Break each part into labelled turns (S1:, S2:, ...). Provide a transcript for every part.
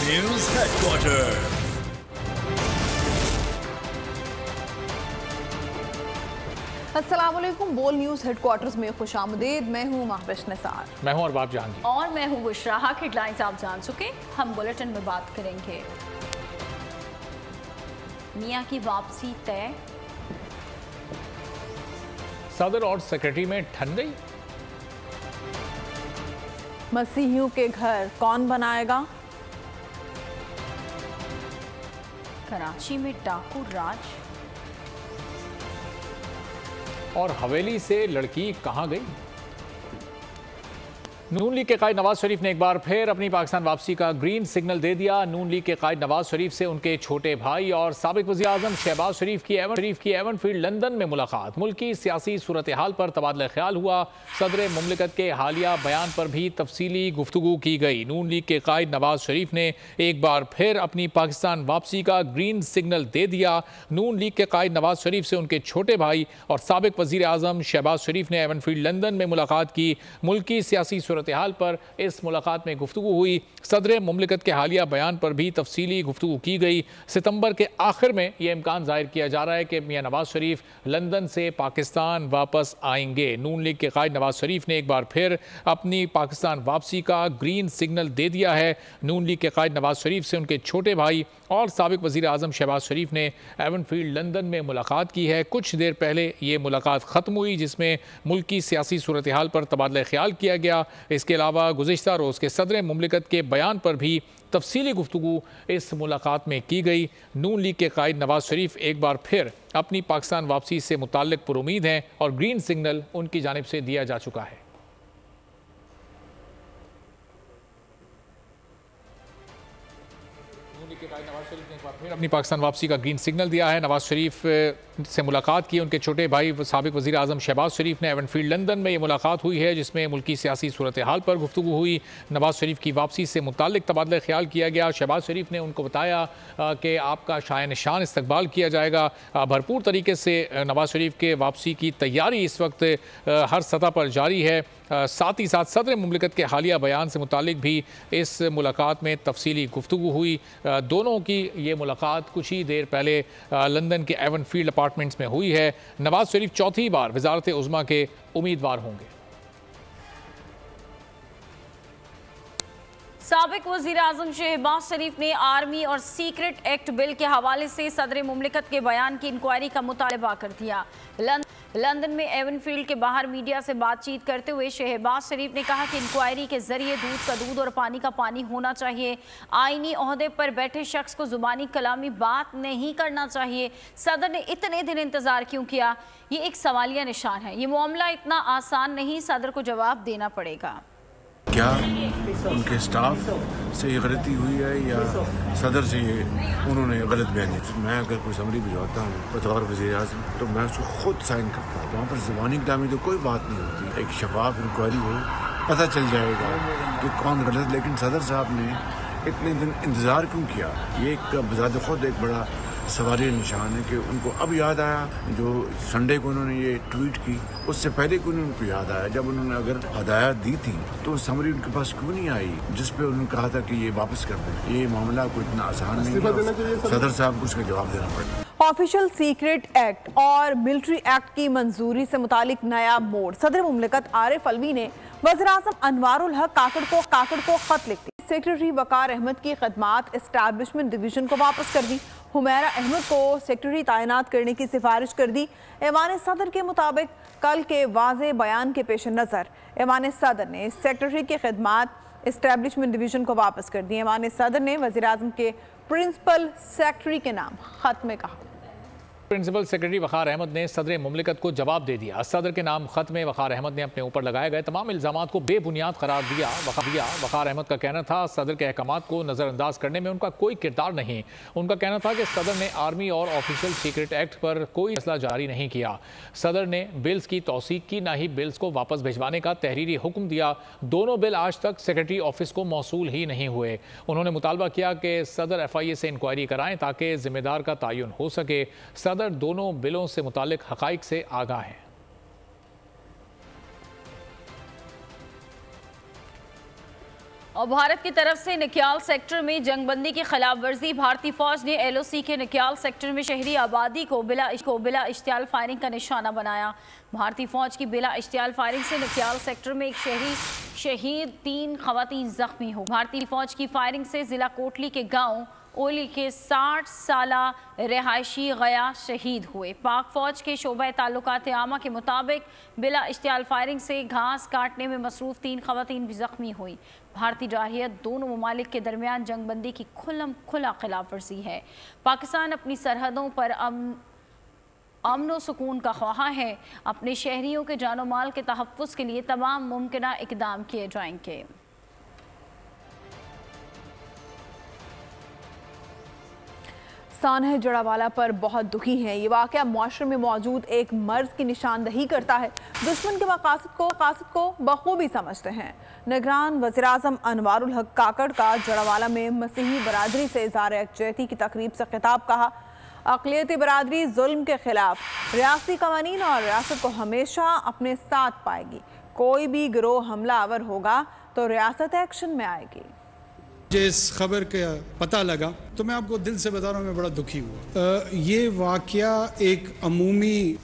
S1: News headquarter.
S2: अस्सलाम वालेकुम। बोल न्यूज़ हेडक्वार्टर्स में खुशामदीद। मैं हूँ महविश निसार।
S3: मैं हूँ अरबाब जहांगीर
S4: और मैं हूँ बुशरा। हेडलाइंस आप जान चुके, हम बुलेटिन में बात करेंगे। मियां की वापसी तय,
S3: सदर और सेक्रेटरी में ठन गई।
S2: मसीहियों के घर कौन बनाएगा?
S4: कराची में डाकू राज,
S3: और हवेली से लड़की कहां गई। नून लीग के कायद नवाज शरीफ ने एक बार फिर अपनी पाकिस्तान वापसी का ग्रीन सिग्नल दे दिया। नून लीग के कायद नवाज शरीफ से उनके छोटे भाई और साबिक वज़ीर आज़म शहबाज शरीफ की एवनफील्ड लंदन में मुलाकात। मुल्की सियासी सूरत हाल पर तबादला ख्याल हुआ। सदर मुमलिकत के हालिया बयान पर भी तफसीली गुफ्तगू की गई। नून लीग के कायद नवाज शरीफ ने एक बार फिर अपनी पाकिस्तान वापसी का ग्रीन सिग्नल दे दिया। नून लीग के कायद नवाज शरीफ से उनके छोटे भाई और साबिक वज़ीर आज़म शहबाज शरीफ ने एवनफील्ड लंदन में मुलाकात की। मुल्की सियासी सूरत हाल पर इस मुलाकात में गुफ्तगू हुई। सदर मुमलिकत के हालिया बयान पर भी तफसीली गुफ्तगू की गई। सितंबर के आखिर में यह इम्कान जाहिर किया जा रहा है कि मियां नवाज शरीफ लंदन से पाकिस्तान वापस आएंगे। नून लीग के कायद नवाज शरीफ ने एक बार फिर अपनी पाकिस्तान वापसी का ग्रीन सिग्नल दे दिया है। नून लीग के कायद नवाज शरीफ से उनके छोटे भाई और साबिक वज़ीर आज़म शहबाज शरीफ ने एवनफील्ड लंदन में मुलाकात की है। कुछ देर पहले ये मुलाकात ख़त्म हुई, जिसमें मुल्की सियासी सूरत हाल पर तबादला ख्याल किया गया। इसके अलावा गुज़िश्ता रोज़ के सदर मुमलिकत के बयान पर भी तफसीली गुफ्तगू इस मुलाकात में की गई। नून लीग के कायद नवाज शरीफ एक बार फिर अपनी पाकिस्तान वापसी से मुताल्लिक पुरुमीद हैं और ग्रीन सिग्नल उनकी जानिब से दिया जा चुका है। नवाज शरीफ ने एक बार फिर अपनी पाकिस्तान वापसी का ग्रीन सिग्नल दिया है। नवाज शरीफ से मुलाकात की उनके छोटे भाई साबिक वज़ीर आज़म शहबाज शरीफ ने। एवनफील्ड लंदन में ये मुलाकात हुई है, जिसमें मुल्की सियासी सूरत हाल पर गुफ्तगू हुई। नवाज शरीफ की वापसी से मुताल्लिक तबादला ख्याल किया गया। शहबाज शरीफ ने उनको बताया कि आपका शाय निशान इस्तकबाल किया जाएगा। भरपूर तरीके से नवाज शरीफ के वापसी की तैयारी इस वक्त हर सतह पर जारी है। साथ ही साथ सदर मुमलिकत के हालिया बयान से मुतालिक भी इस मुलाकात में तफसीली गुफ्तगू हुई। दोनों की ये मुलाकात कुछ ही देर पहले लंदन के एवनफील्ड अपार्टमेंट्स में हुई है। नवाज शरीफ चौथी बार वज़ारत उज़्मा के उम्मीदवार होंगे।
S4: साबिक वज़ीर आज़म शहबाज शरीफ ने आर्मी और सीक्रेट एक्ट बिल के हवाले से सदर मुमलिकत के बयान की इंक्वायरी का मुतालबा कर दिया। लंदन में एवनफील्ड के बाहर मीडिया से बातचीत करते हुए शहबाज शरीफ ने कहा कि इंक्वायरी के जरिए दूध का दूध और पानी का पानी होना चाहिए। आईनी ओहदे पर बैठे शख्स को जुबानी कलामी बात नहीं करना चाहिए। सदर ने इतने दिन इंतजार क्यों किया, ये एक सवालिया निशान है। ये मामला इतना आसान नहीं, सदर को जवाब देना पड़ेगा।
S5: क्या उनके स्टाफ से ये गलती हुई है या सदर से ये उन्होंने गलत बयानी? मैं अगर कोई समरी भिजवाता हूँ बतौर वज़ीर आज़म तो मैं उसको खुद साइन करता हूँ। वहाँ पर ज़बानी कलामी तो कोई बात नहीं होती। एक शफाफ इंक्वायरी हो, पता चल जाएगा कि कौन गलत। लेकिन सदर साहब ने इतने दिन इंतज़ार क्यों किया? ये एक बज़ात खुद एक बड़ा सवालिया निशान है कि उनको अब याद आया। जो संडे को उन्होंने ये ट्वीट की, उससे पहले क्यों उनको याद आया? जब उन्होंने अगर हदायत दी थी तो समरी उनके पास क्यों नहीं आई, जिस पे उन्होंने कहा था कि ये वापस कर दें? ये मामला कोई इतना आसान नहीं है। सदर साहब को उसका जवाब देना पड़ेगा।
S2: ऑफिशियल सीक्रेट एक्ट और मिलिट्री एक्ट की मंजूरी से मुतालिक नया मोड़। सदर मुमलिकत आरिफ अलवी ने वज़ीर आज़म अनवारुल हक काकड़ को खत लिख दी। सेक्रेटरी वकार अहमद की खदमात एस्टैब्लिशमेंट डिवीजन को वापस कर दी। हुमैरा अहमद को सेक्रेटरी तैनात करने की सिफारिश कर दी। ऐवान सदर के मुताबिक कल के वाज़े बयान के पेश नज़र ऐवान सदर ने सेक्रेटरी की खदमात एस्टैब्लिशमेंट डिवीजन को वापस कर दी। ऐवान सदर ने वज़ीर आज़म के प्रिंसिपल सेक्रेटरी के नाम खत में कहा।
S3: प्रिंसिपल सेक्रेटरी वकार अहमद ने सदर मुमलिकत को जवाब दे दिया। सदर के नाम खत में वकार अहमद ने अपने ऊपर लगाए गए तमाम इल्ज़ामात को बेबुनियाद करार दिया। वकार अहमद का कहना था सदर के अहकामात को नज़रअंदाज करने में उनका कोई किरदार नहीं। उनका कहना था कि सदर ने आर्मी और ऑफिशियल सीक्रेट एक्ट पर कोई फैसला जारी नहीं किया। सदर ने बिल्स की तौसीक की, ना ही बिल्स को वापस भिजवाने का तहरीरी हुक्म दिया। दोनों बिल आज तक सेक्रेटरी ऑफिस को मौसूल ही नहीं हुए। उन्होंने मुतालबा किया कि सदर FIA से इंक्वायरी कराएं ताकि जिम्मेदार का तयन हो सके। सदर दोनों बिलों से मुतालिक हकाइक से आगाह हैं।
S4: और भारत की तरफ से निक्याल सेक्टर में जंगबंदी की खिलाफ वर्जी। भारतीय फौज ने LOC के निक्याल सेक्टर में शहरी आबादी को बिला इश्तियाल फायरिंग का निशाना बनाया। भारतीय फौज की बिला इश्तियाल फायरिंग से निक्याल सेक्टर में एक शहरी शहीद, 3 खवातीन जख्मी हो। भारतीय फौज की फायरिंग से जिला कोटली के गाँव ओली के 60 साला रिहायशी गया शहीद हुए। पाक फौज के शोबा ताल्लुकात आमा के मुताबिक बिला इश्तियाल फायरिंग से घास काटने में मसरूफ 3 खवातीन भी जख्मी हुई। भारतीय जारहियत दोनों ममालिक के दरमियान जंगबंदी की खुला खिलाफ वर्जी है। पाकिस्तान अपनी सरहदों पर अमन व सुकून का ख्वाह है। अपने शहरियों के जानो माल के तहफ़्फ़ुज़ के लिए तमाम मुमकिन इक़दाम किए जाएंगे।
S2: सानह जड़ावाला पर बहुत दुखी हैं। ये वाक़या मुआशरे में मौजूद एक मर्ज की निशानदही करता है। दुश्मन के मकासद को बखूबी समझते हैं। निगरान वज़ीर-ए-आज़म अनवारुल हक काकड़ का जड़ावाला में मसीही बरादरी से इज़हार यकजहती की तकरीब से खिताब कहा। अक़लियती बरादरी जुल्म के खिलाफ रियासती कवानीन और रियासत को हमेशा अपने साथ पाएगी। कोई भी गिरोह हमलावर होगा तो रियासत एक्शन में आएगी।
S1: मुझे इस खबर का पता लगा तो मैं आपको दिल से बता रहा हूँ, मैं बड़ा दुखी हुआ। ये वाक़या एक अमूमी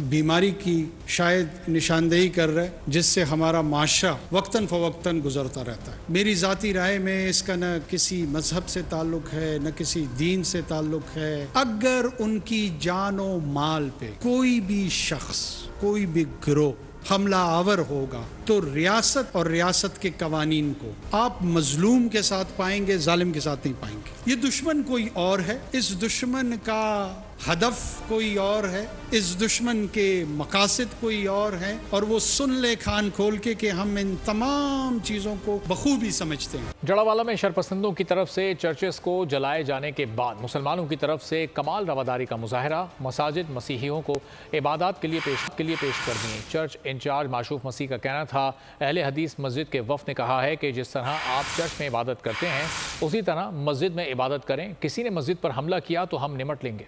S1: बीमारी की शायद निशानदेही कर रहा है जिससे हमारा माशरा वक्तन फ़वक्तन गुजरता रहता है। मेरी ज़ाती राय में इसका न किसी मजहब से ताल्लुक़ है न किसी दीन से ताल्लुक़ है। अगर उनकी जान व माल पे कोई भी शख्स, कोई भी गिरोह हमला आवर होगा तो रियासत और रियासत के कवानीन को आप मजलूम के साथ पाएंगे, जालिम के साथ नहीं पाएंगे। ये दुश्मन कोई और है, इस दुश्मन का हदफ कोई और है, इस दुश्मन के मकासद कोई और है और वो सुन ले खान खोल के कि हम इन तमाम चीज़ों को बखूबी समझते हैं।
S3: जड़ावाला में शरपसंदों की तरफ से चर्चेस को जलाए जाने के बाद मुसलमानों की तरफ से कमाल रवादारी का मुजाहरा। मसाजिद मसीहियों को इबादत के लिए पेश कर दिए। चर्च इंचार्ज माशूफ मसीह का कहना था, अहले हदीस मस्जिद के वफ़द ने कहा है कि जिस तरह आप चर्च में इबादत करते हैं उसी तरह मस्जिद में इबादत करें। किसी ने मस्जिद पर हमला किया तो हम निमट लेंगे।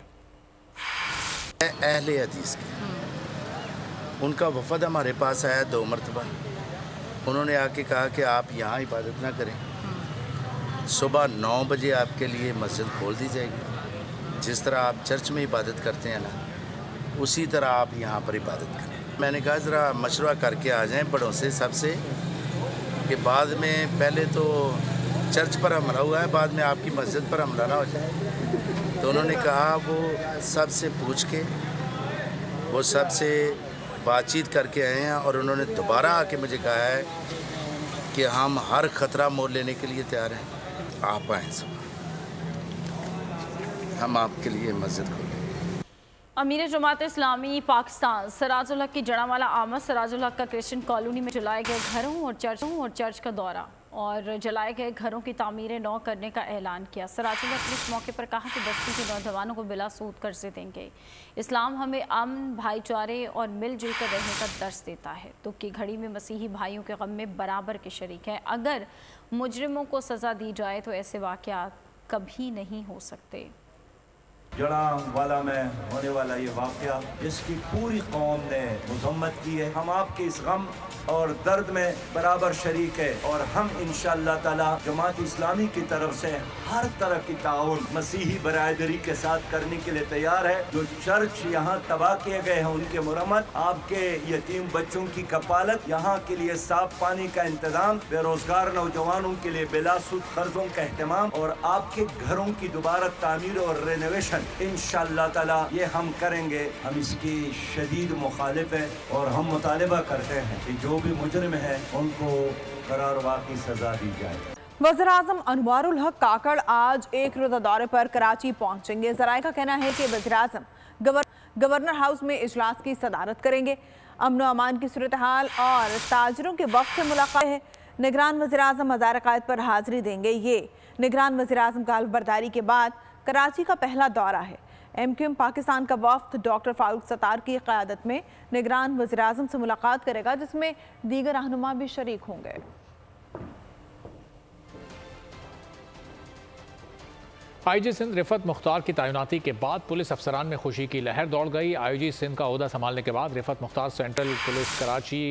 S6: अहले हदीस के उनका वफ़द हमारे पास आया 2 मरतबा। उन्होंने आके कहा कि आप यहाँ इबादत ना करें, सुबह 9 बजे आपके लिए मस्जिद खोल दी जाएगी। जिस तरह आप चर्च में इबादत करते हैं ना, उसी तरह आप यहाँ पर इबादत करें। मैंने कहा ज़रा मशवरा करके आ जाएं बड़ों से, सबसे, कि बाद में पहले तो चर्च पर हमला हुआ है, बाद में आपकी मस्जिद पर हमला ना हो जाए। तो उन्होंने कहा वो सबसे पूछ के, वो सबसे बातचीत करके आए हैं और उन्होंने दोबारा आके मुझे कहा है कि हम हर ख़तरा मोल लेने के लिए तैयार हैं, आप आएँ सुबह, हम आपके लिए मस्जिद खोलें।
S4: अमीर जमात इस्लामी पाकिस्तान सराजुल हक की जड़ावाला आमद, सराजुल हक का क्रिश्चियन कॉलोनी में जलाए गए घरों और चर्च का दौरा और जलाए गए घरों की तामीरें नौ करने का ऐलान किया। सराजुल हक ने इस मौके पर कहा कि बस्ती के नौजवानों को बिला सूद कर्जे देंगे। इस्लाम हमें अमन, भाईचारे और मिलजुल कर रहने का दर्स देता है। दुख की घड़ी में मसीही भाइयों के गम में बराबर के शरीक हैं। अगर मुजरिमों को सज़ा दी जाए तो ऐसे वाक़यात कभी नहीं हो सकते।
S7: जड़ावाला में होने वाला ये वाक़या जिसकी पूरी कौम ने मज़म्मत की है, हम आपके इस गम और दर्द में बराबर शरीक है और हम इंशाअल्लाह ताला जमात इस्लामी की तरफ से हर तरह की ताउन मसीही बरादरी के साथ करने के लिए तैयार है। जो चर्च यहाँ तबाह किए गए हैं उनके मुरम्मत, आपके यतीम बच्चों की कपालत, यहाँ के लिए साफ पानी का इंतजाम, बेरोजगार नौजवानों के लिए बिलासुद कर्जों का एहतमाम और आपके घरों की दोबारा तामीर और रेनोवेशन इंशाअल्लाह ताला ये हम करेंगे। हम इसकी शदीद मुखालिफ है और हम मुतालिबा करते हैं कि जो भी मुजरिम है उनको करार वाक़ई सजा दी जाए।
S2: वज़ीर-ए-आज़म अनवारुल हक काकड़ आज एक रोज़ा दौरे पर कराची पहुंचेंगे। ज़राए का कहना है कि वज़ीर-ए-आज़म गवर्नर हाउस में इजलास की सदारत करेंगे। अमन व अमान की सूरत हाल और ताजरों के वक्त से मुलाकात है। निगरान वज़ीर-ए-आज़म मज़ार-ए-क़ायद पर हाज़िरी देंगे। ये निगरान वज़ीर-ए-आज़म का अलबरदारी के बाद कराची का पहला दौरा है। MQM पाकिस्तान का वफ्द डॉक्टर फारूक सत्तार की क़यादत में निगरान वज़ीर-ए-आज़म से मुलाकात करेगा, जिसमें दीगर रहनुमा भी शरीक होंगे।
S3: IG सिंध रिफत मुख्तार की तैनाती के बाद पुलिस अफसरान में खुशी की लहर दौड़ गई। IG सिंध का ओहदा संभालने के बाद रिफत मुख्तार सेंट्रल पुलिस कराची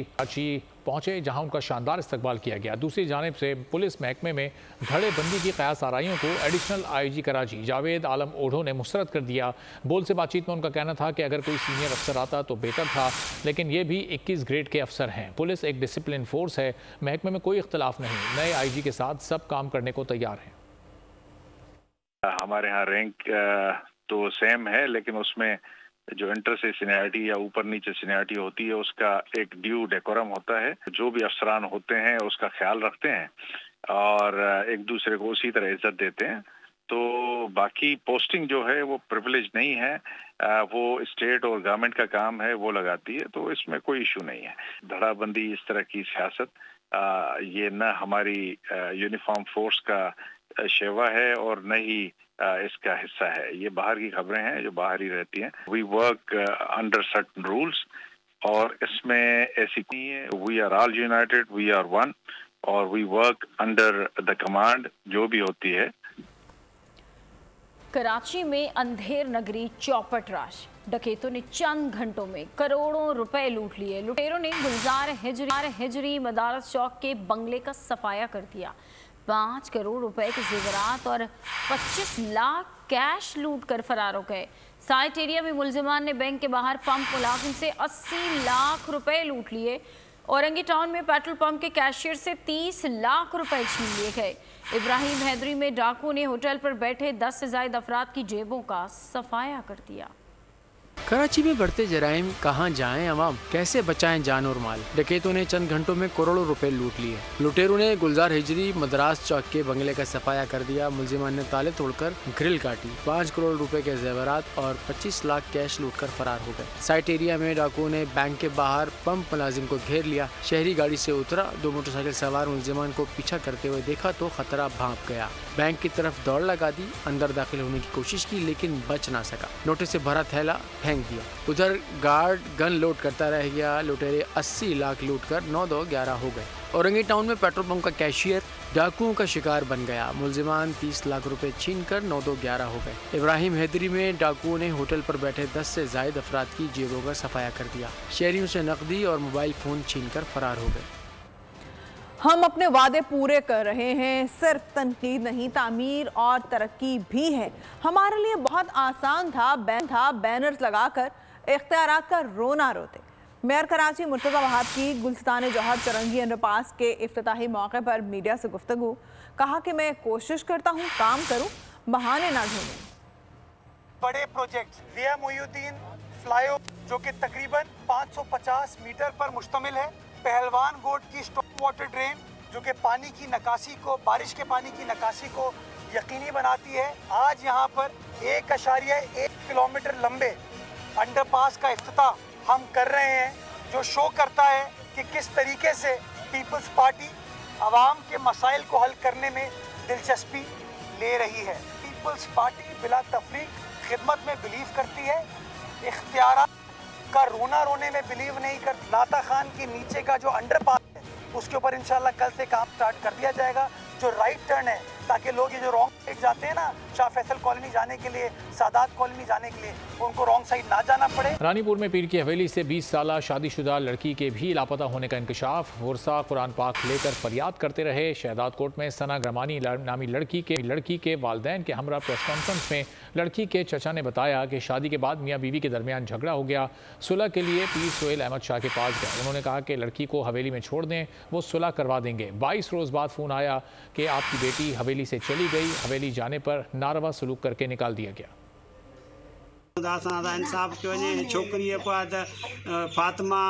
S3: पहुंचे, जहां उनका शानदार इस्तकबाल किया गया। दूसरी जानिब से पुलिस महकमे में धड़ेबंदी की कयास आराइयों को एडिशनल IG कराची जावेद आलम ओढ़ो ने मुस्तरद कर दिया। बोल से बातचीत में उनका कहना था कि अगर कोई सीनियर अफसर आता तो बेहतर था, लेकिन ये भी 21 ग्रेड के अफसर हैं। पुलिस एक डिसिप्लिन फोर्स है, महकमे में कोई इख्तलाफ नहीं। नए IG के साथ सब काम करने को तैयार हैं।
S8: हमारे यहाँ रैंक तो सेम है, लेकिन उसमें जो इंटर से सीनियरिटी या ऊपर नीचे सीनियरिटी होती है उसका एक ड्यू डेकोरम होता है। जो भी अफसरान होते हैं उसका ख्याल रखते हैं और एक दूसरे को उसी तरह इज्जत देते हैं। तो बाकी पोस्टिंग जो है वो प्रिविलेज नहीं है, वो स्टेट और गवर्नमेंट का काम है, वो लगाती है, तो इसमें कोई इशू नहीं है। धड़ाबंदी इस तरह की सियासत ये न हमारी यूनिफॉर्म फोर्स का शेवा है और न ही इसका हिस्सा है। ये बाहर की खबरें हैं जो बाहर ही रहती हैं। We work under certain rules और इसमें ऐसी नहीं है। We are all united, we are one और we work under the command जो भी होती है।
S4: कराची में अंधेर नगरी चौपट राज, डकैतों ने चंद घंटों में करोड़ों रुपए लूट लिए। लुटेरों ने गुलजार हिजरी मदारस चौक के बंगले का सफाया कर दिया। 5 करोड़ रुपए के जेवरात और 25 लाख कैश लूट कर फरार हो गए। साइट एरिया में मुलजिमान ने बैंक के बाहर पंप मुलाजिम से 80 लाख रुपए लूट लिए। औरंगी टाउन में पेट्रोल पंप के कैशियर से 30 लाख रुपए छीन लिए गए। इब्राहिम हैदरी में डाकू ने होटल पर बैठे 10 से ज्यादा अफराद की जेबों का सफाया कर दिया।
S9: कराची में बढ़ते जराइम, कहां जाएं अवाम, कैसे बचाएं जान और माल। डकैतों ने चंद घंटों में करोड़ों रुपए लूट लिए। लुटेरों ने गुलजार हिजरी मदरास चौक के बंगले का सफाया कर दिया। मुलजिमान ने ताले तोड़कर ग्रिल काटी। 5 करोड़ रुपए के जेवरात और 25 लाख कैश लूट कर फरार हो गए। साइट एरिया में डाकुओं ने बैंक के बाहर पंप मुलाजिम को घेर लिया। शहरी गाड़ी से उतरा, 2 मोटरसाइकिल सवार मुलजिमान को पीछा करते हुए देखा तो खतरा भांप गया। बैंक की तरफ दौड़ लगा दी, अंदर दाखिल होने की कोशिश की लेकिन बच ना सका। नोटिस से भरा थैला फेंक दिया। उधर गार्ड गन लोड करता रह गया। लुटेरे 80 लाख लूट कर 9-2-11 हो गए। औरंगी टाउन में पेट्रोल पंप का कैशियर डाकुओं का शिकार बन गया। मुलजिमान 30 लाख रुपए छीन कर 9-2-11 हो गए। इब्राहिम हैदरी में डाकुओं ने होटल पर बैठे 10 से ज्यादा अफराद की जेबों का सफाया कर दिया। शहरियों से नकदी और मोबाइल फोन छीन कर फरार हो गए।
S2: हम अपने वादे पूरे कर रहे हैं, सिर्फ तनकीद नहीं, तामीर और तरक्की भी है। हमारे लिए बहुत आसान था बैनर्स लगाकर इख्तियारात का रोना रोते। मेयर कराची मुर्तज़ा वहाब की गुलस्तान जौहर चरंगी अंडरपास के इफ्तिताही मौके पर मीडिया से गुफ्तगू। कहा कि मैं कोशिश करता हूँ काम करूँ, बहाने ना ढूंढूं।
S10: बड़े प्रोजेक्ट विया मोइनुद्दीन फ्लाईओवर जो कि तकरीबन 550 मीटर पर मुश्तमिल है। पहलवान गोट की स्टॉक वाटर ड्रेन जो कि पानी की निकासी को, बारिश के पानी की निकासी को यकीनी बनाती है। आज यहाँ पर 1.1 किलोमीटर लंबे अंडरपास का इफ्तिताह हम कर रहे हैं, जो शो करता है कि किस तरीके से पीपल्स पार्टी आवाम के मसाइल को हल करने में दिलचस्पी ले रही है। पीपल्स पार्टी बिला तफरीक खिदमत में बिलीव करती है, इख्तियार का रोना रोने में बिलीव नहीं करती। नाता खान के नीचे का जो अंडरपास है उसके ऊपर इंशाल्लाह कल से काम स्टार्ट कर दिया जाएगा। जो राइट टर्न है, ताकि लोग ये जो रॉन्ग साइड जाते हैं ना, शाह फैसल कॉलोनी जाने के लिए, सादात कॉलोनी जाने के लिए, उनको रॉन्ग साइड ना जाना पड़े।
S3: रानीपुर में पीर की हवेली से 20 साला शादीशुदा लड़की के भी लापता होने का इंकशाफ। वर्सा कुरान पाक लेकर फरियाद करते रहे। शहदाद कोट में सना ग्रमानी नामी लड़की के वालिदैन के हमरा प्रेस कॉन्फ्रेंस में लड़की के चचा ने बताया कि शादी के बाद मियाँ बीवी के दरमियान झगड़ा हो गया। सुलह के लिए पीर सोहेल अहमद शाह के पास गए। उन्होंने कहा कि लड़की को हवेली में छोड़ दें, वो सुलह करवा देंगे। 22 रोज़ बाद फ़ोन आया कि आपकी बेटी हवेली से चली गई। हवेली जाने पर नारवा सलूक करके निकाल दिया गया।
S11: इंसाफ कयो वञे। छोकिरीअ को फातिमा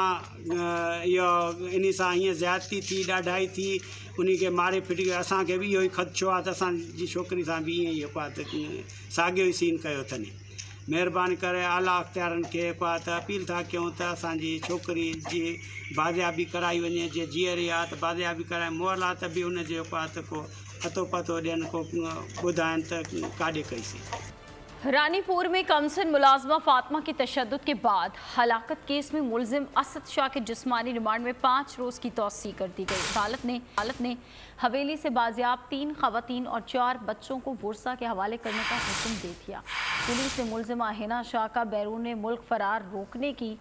S11: इहो इन सां हीअं ज़्यादती थी, ॾाढाई थी, उन खे मारे फिटी करे। असांखे बि इहो ई ख़दशो आहे त असांजी छोकिरी सां बि ईअं ई साॻियो ई सीन कयो अथनि। महिरबानी करे आला अख़्तियारनि खे अपील था कयूं त असांजी छोकिरी जी बाज़ियाबी कराई वञे। जे जीअरी आहे त बाज़ियाबी कराए, मोहल आहे त बि हुनजो को अतो पतो ॾियनि, को ॿुधाइनि त काॾे कईसीं।
S4: रानीपुर में कमसन मुलाजमा फातिमा की तशद्दुद के बाद हलाकत केस में मुलजिम असद शाह के जिस्मानी रिमांड में 5 रोज़ की तौसीह कर दी गई। अदालत ने हवेली से बाजियाब 3 खवातीन और 4 बच्चों को वर्सा के हवाले करने का हुक्म दे दिया। पुलिस ने मुलजिमा हिना शाह का बैरून मुल्क फरार रोकने के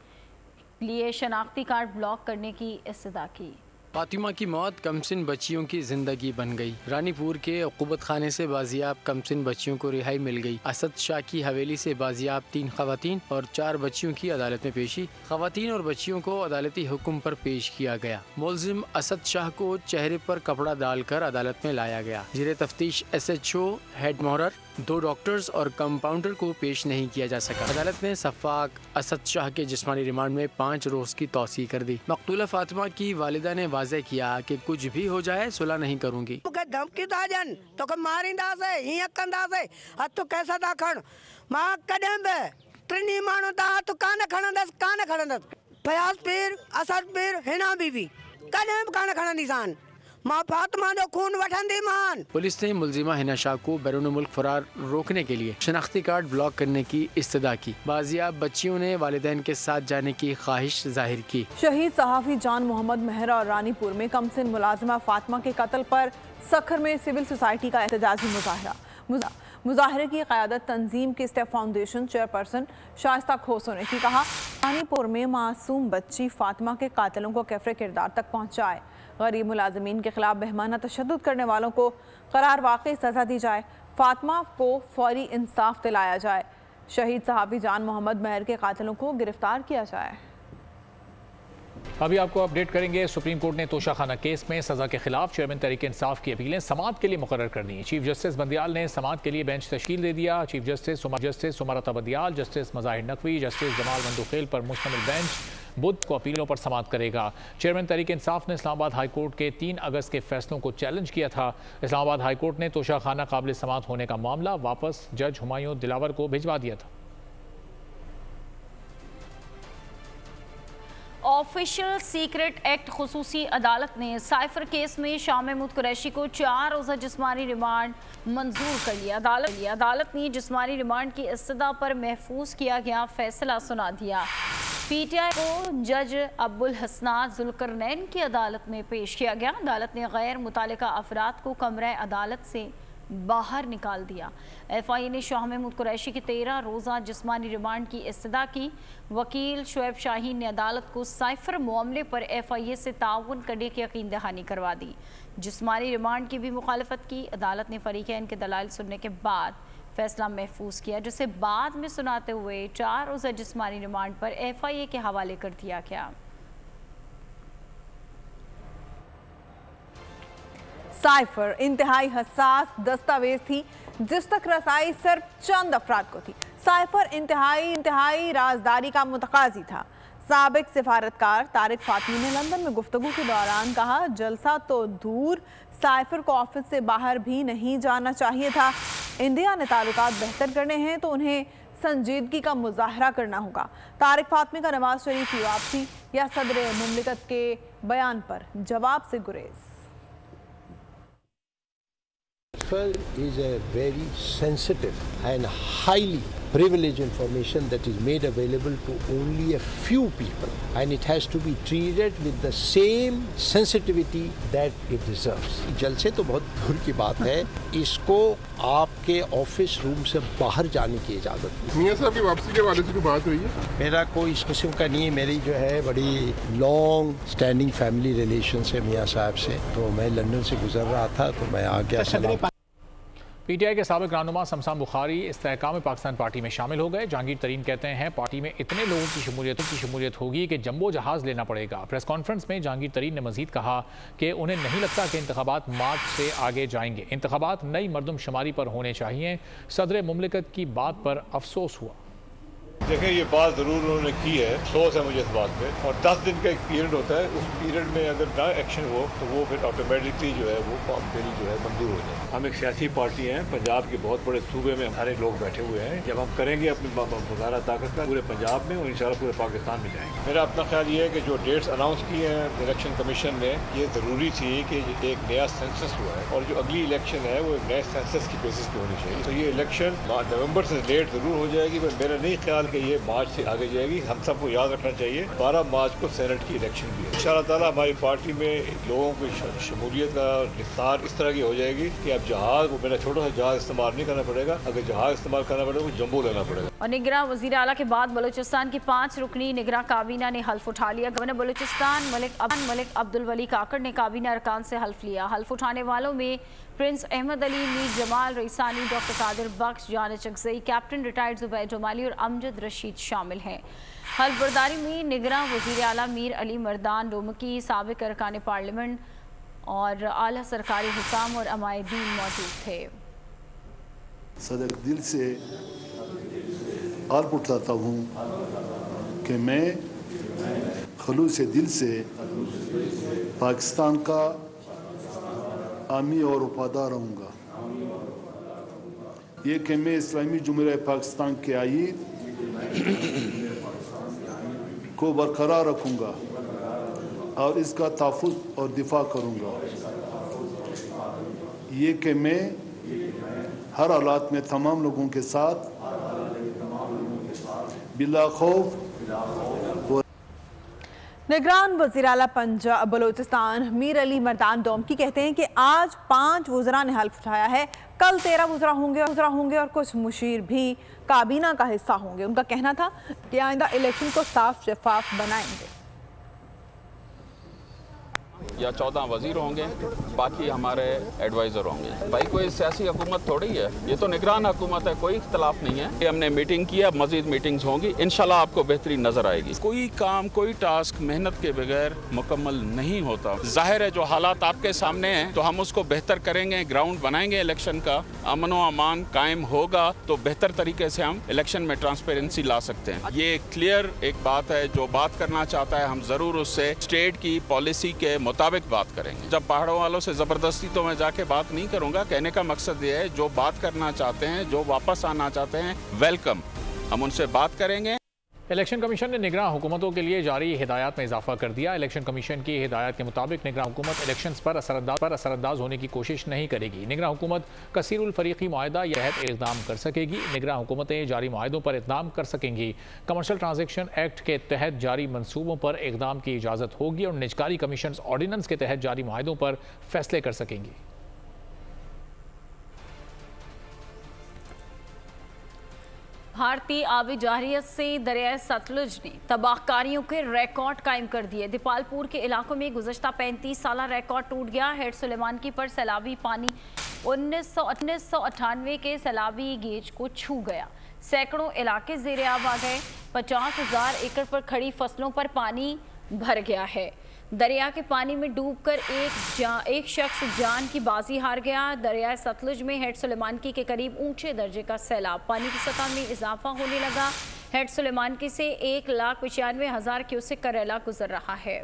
S4: लिए शनाख्ती कार्ड ब्लॉक करने की इस्तदा की।
S9: फातिमा की मौत कमसिन बच्चियों की जिंदगी बन गई। रानीपुर के उक़ूबत खाने से बाजियाब कमसिन बच्चियों को रिहाई मिल गई। असद शाह की हवेली से बाजियाब 3 खवातीन और 4 बच्चियों की अदालत में पेशी। खवातीन और बच्चियों को अदालती हुक्म पर पेश किया गया। मुलजिम असद शाह को चेहरे पर कपड़ा डालकर अदालत में लाया गया। ज़ेरे तफ्तीश SHO, हेड मोहर, 2 डॉक्टर्स और कंपाउंडर को पेश नहीं किया जा सका। अदालत ने सफ़ाक असद शाह के जिस्मानी रिमांड में 5 रोज़ की तौसीह कर दी। मक़तूला फातिमा की वालिदा ने वाज़ेह किया कि कुछ भी हो जाए सुलह नहीं करूँगी।
S12: धमकी दाजन तो मारींदा से हीअं कंदा से हथ कैसा था खण मां कॾहिं बि टिनी माण्हू था हथ कान खणंदसि फयाज़ पीर असद पीर हिना बीबी कॾहिं बि कान खणंदीसान। मां फातिमा जो खून वठंदी मान।
S9: पुलिस ने मुलजिमा हिना शाह को बैरून मुल्क फरार रोकने के लिए शनाख्ती कार्ड ब्लॉक करने की इस्तदा की। बाजियाब बच्चियों ने वालिदैन के साथ जाने की ख्वाहिश जाहिर की।
S2: शहीद सहाफ़ी जान मोहम्मद मेहर और रानीपुर में कमसिन मुलाजिमा फातिमा के कत्ल पर सखर में सिविल सोसाइटी का एहतजाजी मुजाहरे की क़यादत तंजीम की स्टेप फाउंडेशन चेयरपर्सन शाइस्ता खोसो ने की। कहा, रानीपुर में मासूम बच्ची फातिमा के कातिलों को कैफरे किरदार तक पहुँचाए। गरीब मुलाजमीन के खिलाफ बेहमाना तशद्दुद करने वालों को करार वाक़ई सज़ा दी जाए। फातिमा को फौरी इंसाफ दिलाया जाए। शहीद सहाफ़ी जान मोहम्मद मेहर के कातिलों को गिरफ्तार किया जाए।
S3: अभी आपको अपडेट करेंगे। सुप्रीम कोर्ट ने तोशाखाना केस में सजा के खिलाफ चेयरमैन तहरीक इंसाफ की अपीलें समाअत के लिए मुकर्रर कर दी। चीफ जस्टिस बंदियाल ने समाअत के लिए बेंच तश्कील दे दिया। Chief justice उमरता Bandial, justice Mazahir Naqvi, justice Jamal Mandokhail पर मुश्तमिल बेंच बुध को अपीलों पर समाअत करेगा। चेयरमैन तहरीक इंसाफ ने इस्लामाबाद हाई कोर्ट के 3 अगस्त के फैसलों को चैलेंज किया था। इस्लामाबाद हाई कोर्ट ने तोशाखाना काबिल समाअत होने का मामला वापस जज हुमायूं दिलावर को भिजवा दिया था।
S4: ऑफिशियल सीक्रेट एक्ट खुसूसी अदालत ने साइफर केस में शाह महमूद कुरैशी को 4 रोज़ा जिस्मानी रिमांड मंजूर कर लिया। अदालत ने जिस्मानी रिमांड की इस्तदा पर महफूज किया गया फैसला सुना दिया। PTI को जज अब्बुल हसनात जुल्करनैन की अदालत में पेश किया गया। अदालत ने गैर मुतालिका अफराद को कमरे अदालत से बाहर निकाल दिया। FIA ने शाह महमूद कुरैशी की 13 रोज़ा जिस्मानी रिमांड की इस्तदा की। वकील शुएब शाहीन ने अदालत को साइफर मामले पर FIA से ताउन करने की यकीन दहानी करवा दी। जिस्मानी रिमांड की भी मुखालफत की। अदालत ने फरीकैन के दलाइल सुनने के बाद फैसला महफूज किया, जिसे बाद में सुनाते हुए 4 रोज़ा जिस्मानी रिमांड पर FIA के हवाले कर दिया गया।
S2: साइफर इंतहाई हसास दस्तावेज थी जिस तक रसाई सिर्फ चंद अफराद को थी। साइफर इंतहाई राजदारी का मुतकाजी था। साबिक सिफारतकार तारिक फातमी ने लंदन में गुफ्तगू के दौरान कहा, जलसा तो दूर, साइफर को ऑफिस से बाहर भी नहीं जाना चाहिए था। इंडिया ने ताल्लुकात बेहतर करने हैं तो उन्हें संजीदगी का मुजाहरा करना होगा। तारिक फातमी का नवाज शरीफ की वापसी या सदर मुमलिकत के बयान पर जवाब से गुरेज।
S13: Is a very sensitive and highly privileged information that is made available to only a few people, and it has to be treated with the same sensitivity that it deserves. जलसे तो बहुत दूर की बात है, इसको आपके ऑफिस रूम से बाहर जाने की इजाज़त।
S14: मियां साहब की वापसी के वाले से कोई बात हुई है?
S13: मेरा कोई इस किस्म का नहीं है। मेरी जो है बड़ी लॉन्ग स्टैंडिंग फैमिली रिलेशन है मियां साहब से, तो मैं लंदन से गुजर रहा था तो मैं आ गया।
S3: PTI के साबिक रहनुमा शमशान बुखारी इस्तेहकाम पाकिस्तान पार्टी में शामिल हो गए। जहांगीर तरीन कहते हैं पार्टी में इतने लोगों की शमूलियत होगी कि जंबो जहाज़ लेना पड़ेगा। प्रेस कॉन्फ्रेंस में जहांगीर तरीन ने मजीद कहा कि उन्हें नहीं लगता कि इंतखाबात मार्च से आगे जाएंगे। इंतखाबात नई मरदमशुमारी पर होने चाहिए। सदर मुमलिकत की बात पर अफसोस हुआ।
S15: देखिए, ये बात ज़रूर उन्होंने की है, अफसोस है मुझे इस बात पे। और 10 दिन का एक पीरियड होता है, उस पीरियड में अगर ना एक्शन हो तो वो फिर ऑटोमेटिकली जो है वो फॉर्म बिल जो है मंजूर हो जाए। हम एक सियासी पार्टी हैं, पंजाब के बहुत बड़े सूबे में सारे लोग बैठे हुए हैं। जब हम करेंगे अपनी मुजाहरा ताकत का पूरे पंजाब में और इंशाल्लाह पूरे पाकिस्तान में जाएंगे। मेरा अपना ख्याल ये है कि जो डेट्स अनाउंस की हैं इलेक्शन कमीशन ने, ये ज़रूरी थी कि एक नया सेंसस हुआ है और जो अगली इलेक्शन है वो एक नए सेंसस की बेसिस पे होनी चाहिए। तो ये इलेक्शन नवंबर से लेट ज़रूर हो जाएगी, पर मेरा नहीं ख्याल के ये मार्च से आगे जाएगी। हम सबको याद रखना चाहिए 12 मार्च को सेनेट की इलेक्शन भी है। इंशाअल्लाह ताला हमारी पार्टी में लोगों की शमूलियत का विस्तार इस तरह की हो जाएगी कि अब जहाज, वो मेरा छोटा सा जहाज इस्तेमाल नहीं करना पड़ेगा। अगर जहाज इस्तेमाल करना पड़ेगा तो जम्बो लेना पड़ेगा।
S4: और निगरान वज़ीर आला के बाद बलूचिस्तान की 5 रुकनी निगरान काबीना ने हल्फ उठा लिया। गवर्नर बलूचिस्तान मलिक अब्दुल वली काकड़ ने काबीना अरकान से हल्फ लिया। हल्फ उठाने वालों में प्रिंस अहमद अली, मीर जमाल रईसानी, डॉक्टर कादिर बख्श, जान चकजई, कैप्टन रिटायर्ड जुबैर जमाली और अमजद रशीद शामिल हैं। हल्फ बर्दारी में निगरान वज़ीर आला मीर अली मर्दान डोमकी, साबिक अरकान पार्लियामेंट और आला सरकारी हुकाम और अमायदीन मौजूद थे।
S16: सदर दिल से हल्फ उठाता हूँ कि मैं खलूस दिल से पाकिस्तान का आमी और वफादार रहूँगा। ये कि मैं इस्लामी जुमहूरिया पाकिस्तान के आईन को बरकरार रखूँगा और इसका तहफ़्फ़ुज़ और दिफा करूँगा। ये कि मैं हर हालात में तमाम लोगों के साथ बिला खौफ।
S2: निगरान वज़ीर आला पंजाब बलूचिस्तान मीर अली मर्दान डोमकी कहते हैं कि आज 5 वज़रा ने हल्फ उठाया है, कल 13 वज़रा होंगे और कुछ मुशीर भी काबीना का हिस्सा होंगे। उनका कहना था कि आइंदा इलेक्शन को साफ शफाफ बनाएंगे।
S17: या 14 वजीर होंगे, बाकी हमारे एडवाइज़र होंगे। भाई कोई सियासी हुकूमत थोड़ी है, ये तो निगरान हुकूमत है, कोई इख्तलाफ नहीं है। हमने मीटिंग की है, मजीद मीटिंग्स होंगी, इंशाल्लाह आपको बेहतरी नजर आएगी। कोई काम, कोई टास्क मेहनत के बगैर मुकम्मल नहीं होता। जाहिर है जो हालात आपके सामने हैं तो हम उसको बेहतर करेंगे, ग्राउंड बनाएंगे इलेक्शन का, अमन व अमान कायम होगा तो बेहतर तरीके से हम इलेक्शन में ट्रांसपेरेंसी ला सकते हैं। ये क्लियर एक बात है, जो बात करना चाहता है हम ज़रूर उससे स्टेट की पॉलिसी के मुताबिक बात करेंगे। जब पहाड़ों वालों से जबरदस्ती तो मैं जाके बात नहीं करूंगा। कहने का मकसद ये है, जो बात करना चाहते हैं, जो वापस आना चाहते हैं, वेलकम, हम उनसे बात करेंगे।
S3: इलेक्शन कमीशन ने निगरान हुकूमतों के लिए जारी हिदायत में इजाफा कर दिया। इलेक्शन कमीशन की हिदायत के मुताबिक निगरान हुकूमत इलेक्शंस पर असरअंदाज होने की कोशिश नहीं करेगी। निगरान हुकूमत कसीरुल फरीकी मुआहदा या इक़दाम कर सकेगी। निगरान हुकूमतें जारी मुआहदों पर इक़दाम कर सकेंगी। कमर्शियल ट्रांजेक्शन एक्ट के तहत जारी मनसूबों पर इक़दाम की इजाज़त होगी और निजकारी कमीशन ऑर्डिनेंस के तहत जारी मुआहदों पर फैसले कर सकेंगी।
S4: भारतीय आबी जारियत से दरिया सतलुज ने तबाहकारियों के रिकॉर्ड कायम कर दिए। दीपालपुर के इलाकों में गुज़श्ता 35 साल रिकॉर्ड टूट गया। हेड सुलेमानकी पर सैलाबी पानी 1998 के सैलाबी गेज को छू गया। सैकड़ों इलाके ज़ेरे आब आ गए। 50,000 एकड़ पर खड़ी फसलों पर पानी भर गया है। दरिया के पानी में डूबकर एक शख्स जान की बाजी हार गया। दरिया सतलुज में हेड सुलेमानकी के करीब ऊंचे दर्जे का सैलाब, पानी की सतह में इजाफा होने लगा। हेड सुलेमानकी से 1,95,000 क्यूसेक का रैला गुजर रहा है।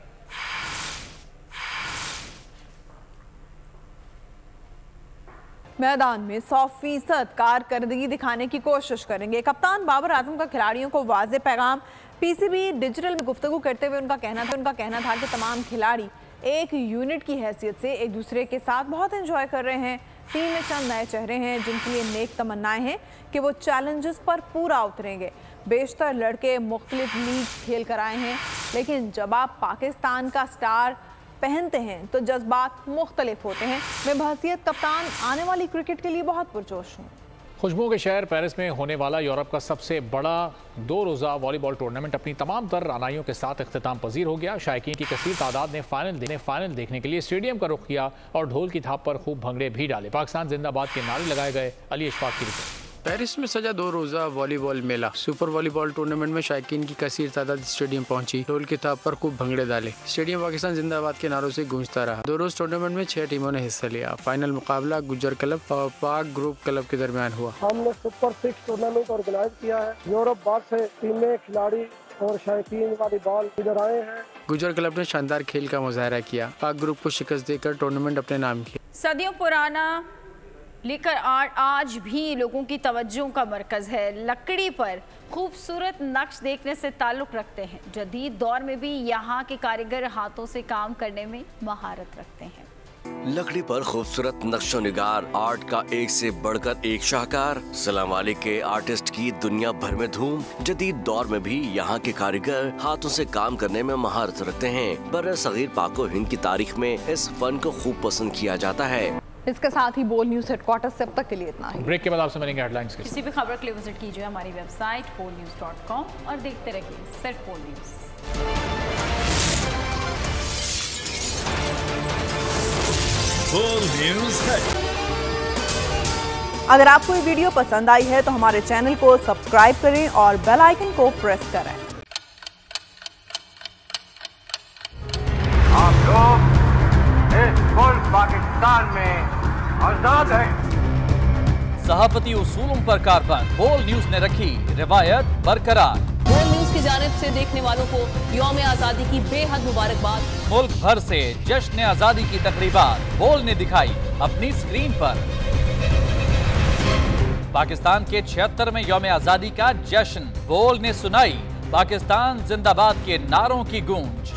S2: मैदान में 100% कारकर्दगी दिखाने की कोशिश करेंगे। कप्तान बाबर आजम का खिलाड़ियों को वाज़ेह पैगाम। पीसीबी डिजिटल में गुफ्तगू करते हुए उनका कहना था कि तमाम खिलाड़ी एक यूनिट की हैसियत से एक दूसरे के साथ बहुत एंजॉय कर रहे हैं। टीम में चंद नए चेहरे हैं जिनके लिए नेक तमन्नाएं हैं कि वो चैलेंजेस पर पूरा उतरेंगे। बेशतर लड़के मुख्तलिफ लीग खेल कर आए हैं, लेकिन जब आप पाकिस्तान का स्टार पहनते हैं तो जज्बात मुख्तलिफ होते हैं। मैं बहसियत कप्तान आने वाली क्रिकेट के लिए बहुत पुरजोश हूँ।
S3: खुशबू के शहर पेरिस में होने वाला यूरोप का सबसे बड़ा 2 रोज़ा वॉलीबॉल टूर्नामेंट अपनी तमाम तर रानाइयों के साथ इख्तिताम पजीर हो गया। शायकीन की कसीर तादाद ने फाइनल देखने के लिए स्टेडियम का रुख किया और ढोल की थाप पर खूब भंगड़े भी डाले। पाकिस्तान जिंदाबाद के नारे लगाए गए। अली इशफाक की रिपोर्ट।
S9: पेरिस में सजा 2 रोज़ा वॉलीबॉल मेला। सुपर वॉलीबॉल टूर्नामेंट में शायकीन की कसीर तादाद स्टेडियम पहुंची, ढोल की थाप पर खूब भंगड़े डाले। स्टेडियम पाकिस्तान जिंदाबाद के नारों से गूंजता रहा। 2 रोज़ टूर्नामेंट में 6 टीमों ने हिस्सा लिया। फाइनल मुकाबला गुज्जर क्लब और पाक ग्रुप क्लब के दरमियान हुआ।
S18: हमने सुपर 6 टूर्नामेंट ऑर्गेनाइज किया है। यूरोप बाहर से टीमें, खिलाड़ी और शायकीन वॉलीबॉल इधर आए हैं।
S9: गुज्जर क्लब ने शानदार खेल का मुजाहरा किया। पाक ग्रुप को शिकस्त देकर टूर्नामेंट अपने नाम किया।
S4: सदियों पुराना लेकर आर्ट आज भी लोगों की तवज्जो का मरकज़ है। लकड़ी पर खूबसूरत नक्श देखने से ताल्लुक़ रखते हैं। जदीद दौर में भी यहाँ के कारीगर हाथों से काम करने में महारत रखते हैं।
S19: लकड़ी पर खूबसूरत नक्शो निगार आर्ट का एक से बढ़कर एक शाहकार। सलाम वाले के आर्टिस्ट की दुनिया भर में धूम। जदीद दौर में भी यहाँ के कारीगर हाथों से काम करने में महारत रखते हैं। बर्र सगीर पाको हिंद की तारीख में इस फन को खूब पसंद किया जाता है।
S2: इसके साथ ही बोल न्यूज हेडक्वार्टर से अब तक के लिए इतना ही।
S3: ब्रेक के बाद आपसे मिलेंगे हेडलाइंस के।
S4: किसी भी खबर के लिए विजिट कीजिए हमारी वेबसाइट polnews.com और देखते रहिए सेट पोल न्यूज।
S2: अगर आपको ये वीडियो पसंद आई है तो हमारे चैनल को सब्सक्राइब करें और बेल आइकन को प्रेस करें।
S20: आप लोग इस मुल्क पाकिस्तान में आजाद है।
S21: सहाफती उसूलों पर कारबंद बोल न्यूज ने रखी रिवायत बरकरार।
S22: बोल न्यूज की जानिब से देखने वालों को यौम आजादी की बेहद मुबारकबाद।
S21: मुल्क भर से जश्न आजादी की तकरीबात बोल ने दिखाई अपनी स्क्रीन पर। पाकिस्तान के 76वें यौम आजादी का जश्न बोल ने सुनाई पाकिस्तान जिंदाबाद के नारों की गूंज।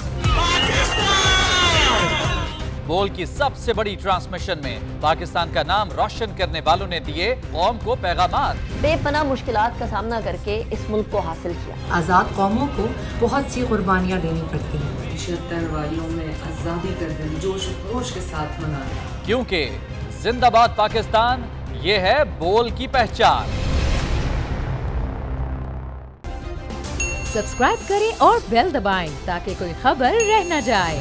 S21: बोल की सबसे बड़ी ट्रांसमिशन में पाकिस्तान का नाम रोशन करने वालों ने दिए कौम को पैगामात।
S22: बेपनाह मुश्किलात का सामना करके इस मुल्क को हासिल किया।
S23: आजाद कौमों को बहुत सी कुर्बानियां देनी पड़ती हैं।
S24: 76 वालियों में आजादी का दिन जोश खरोश के साथ मनाया।
S21: क्योंकि जिंदाबाद पाकिस्तान ये है बोल की पहचान।
S25: सब्सक्राइब करें और बेल दबाएं ताकि कोई खबर रह न जाए।